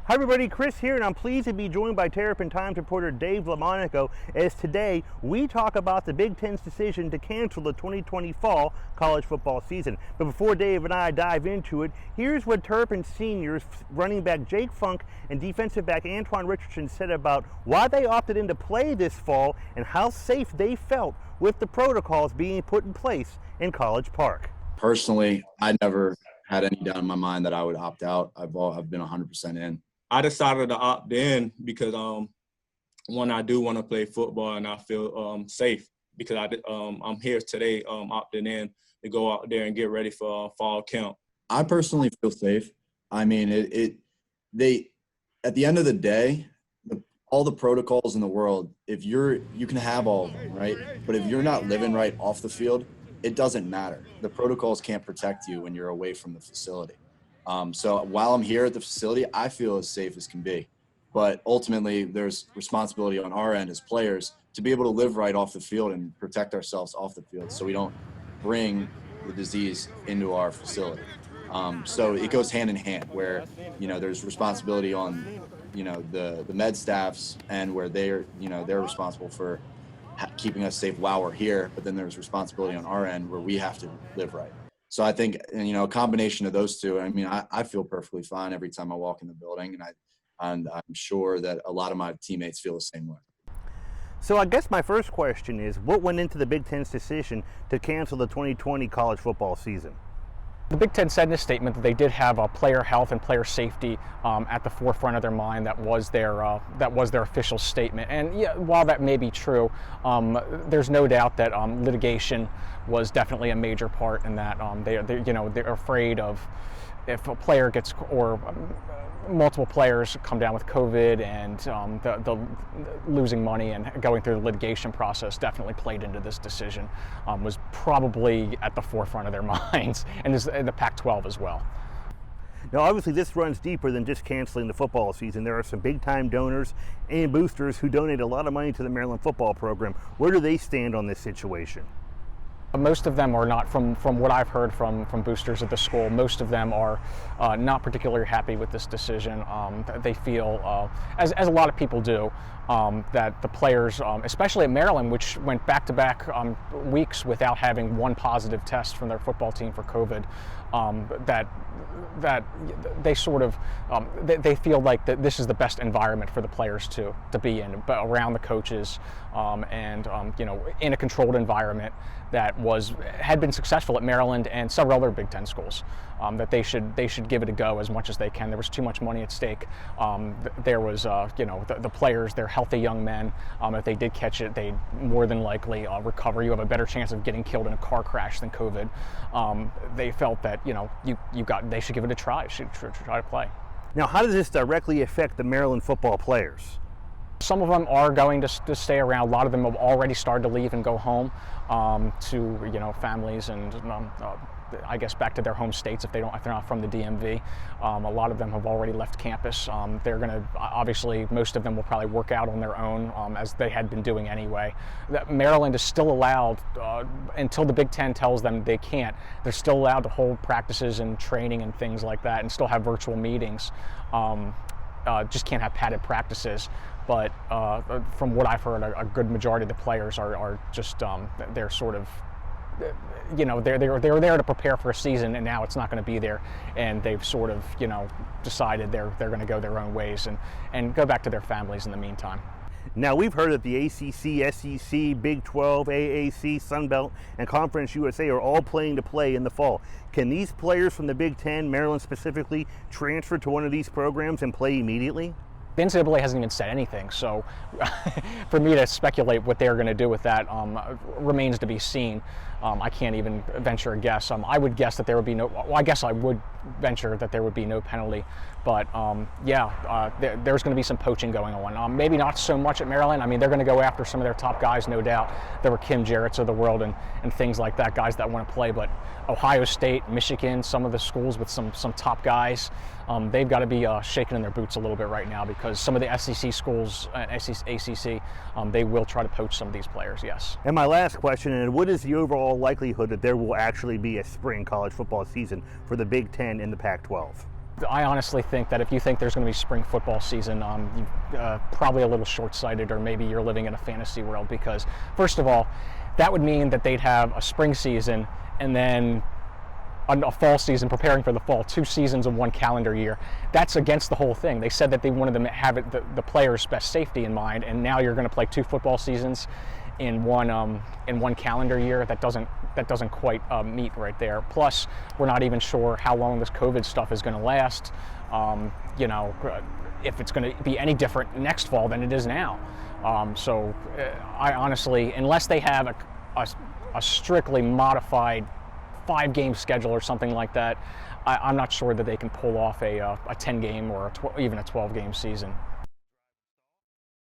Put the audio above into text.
Hi everybody, Chris here, and I'm pleased to be joined by Terrapin Times reporter Dave Lomonico as today we talk about the Big Ten's decision to cancel the 2020 fall college football season. But before Dave and I dive into it, here's what Terrapin seniors running back Jake Funk and defensive back Antoine Richardson said about why they opted in to play this fall and how safe they felt with the protocols being put in place in College Park. Personally, I never had any doubt in my mind that I would opt out. I've been 100% in. I decided to opt in because one, I do want to play football and I feel safe because I'm here today opting in to go out there and get ready for fall camp. I personally feel safe. I mean, at the end of the day, all the protocols in the world, you can have all of them, right? But if you're not living right off the field, it doesn't matter. The protocols can't protect you when you're away from the facility. So while I'm here at the facility, I feel as safe as can be. But ultimately, there's responsibility on our end as players to be able to live right off the field and protect ourselves off the field so we don't bring the disease into our facility. So it goes hand in hand where, there's responsibility on, the med staffs and where they're responsible for keeping us safe while we're here. But then there's responsibility on our end where we have to live right. So I think, a combination of those two, I feel perfectly fine every time I walk in the building, and I'm sure that a lot of my teammates feel the same way. So I guess my first question is, what went into the Big Ten's decision to cancel the 2020 college football season? The Big Ten said in a statement that they did have player health and player safety at the forefront of their mind. That was their official statement. And yeah, while that may be true, there's no doubt that litigation was definitely a major part in that. They're afraid of if a player gets or multiple players come down with COVID, and the losing money and going through the litigation process definitely played into this decision, was probably at the forefront of their minds, and the Pac-12 as well. Now, obviously, this runs deeper than just canceling the football season. There are some big-time donors and boosters who donate a lot of money to the Maryland football program. Where do they stand on this situation? Most of them are not, from what I've heard from boosters at the school, most of them are not particularly happy with this decision. They feel, as a lot of people do, that the players, especially at Maryland, which went back-to-back weeks without having one positive test from their football team for COVID, that they sort of, they feel like that this is the best environment for the players to be in, but around the coaches, and in a controlled environment that had been successful at Maryland and several other Big Ten schools. That they should give it a go as much as they can. There was too much money at stake. There was the players, they're healthy young men. If they did catch it, they more than likely recover. You have a better chance of getting killed in a car crash than COVID. They felt that they should give it a try. Should try to play. Now, how does this directly affect the Maryland football players? Some of them are going to stay around. A lot of them have already started to leave and go home to families and I guess back to their home states if they're not from the DMV. A lot of them have already left campus. They're going to, obviously, most of them will probably work out on their own, as they had been doing anyway. Maryland is still allowed, until the Big Ten tells them they can't, they're still allowed to hold practices and training and things like that and still have virtual meetings. Just can't have padded practices. But from what I've heard, a good majority of the players are just, they're sort of, they're there to prepare for a season, and now it's not going to be there, and they've sort of decided they're going to go their own ways and go back to their families in the meantime. Now, we've heard that the ACC, SEC, Big 12, AAC, Sun Belt, and Conference USA are all playing to play in the fall. Can these players from the Big Ten, Maryland specifically, transfer to one of these programs and play immediately? The NCAA hasn't even said anything, so for me to speculate what they're going to do with that remains to be seen. I can't even venture a guess. I would guess that there would be I guess I would venture that there would be no penalty, but there's going to be some poaching going on. Maybe not so much at Maryland. I mean, they're going to go after some of their top guys, no doubt. There were Kim Jarrett's of the world and things like that, guys that want to play, but Ohio State, Michigan, some of the schools with some top guys, they've got to be shaking in their boots a little bit right now, because some of the SEC schools, ACC, they will try to poach some of these players, yes. And my last question, and what is the overall likelihood that there will actually be a spring college football season for the Big Ten and the Pac-12? I honestly think that if you think there's going to be spring football season, you're probably a little short-sighted, or maybe you're living in a fantasy world, because first of all, that would mean that they'd have a spring season and then a fall season preparing for the fall, 2 seasons in 1 calendar year. That's against the whole thing. They said that they wanted to have the players' best safety in mind, and now you're going to play 2 football seasons in one calendar year. That doesn't quite meet right there. Plus, we're not even sure how long this COVID stuff is going to last. If it's going to be any different next fall than it is now. I honestly, unless they have a strictly modified 5-game schedule or something like that, I'm not sure that they can pull off a 10-game or even a 12-game season.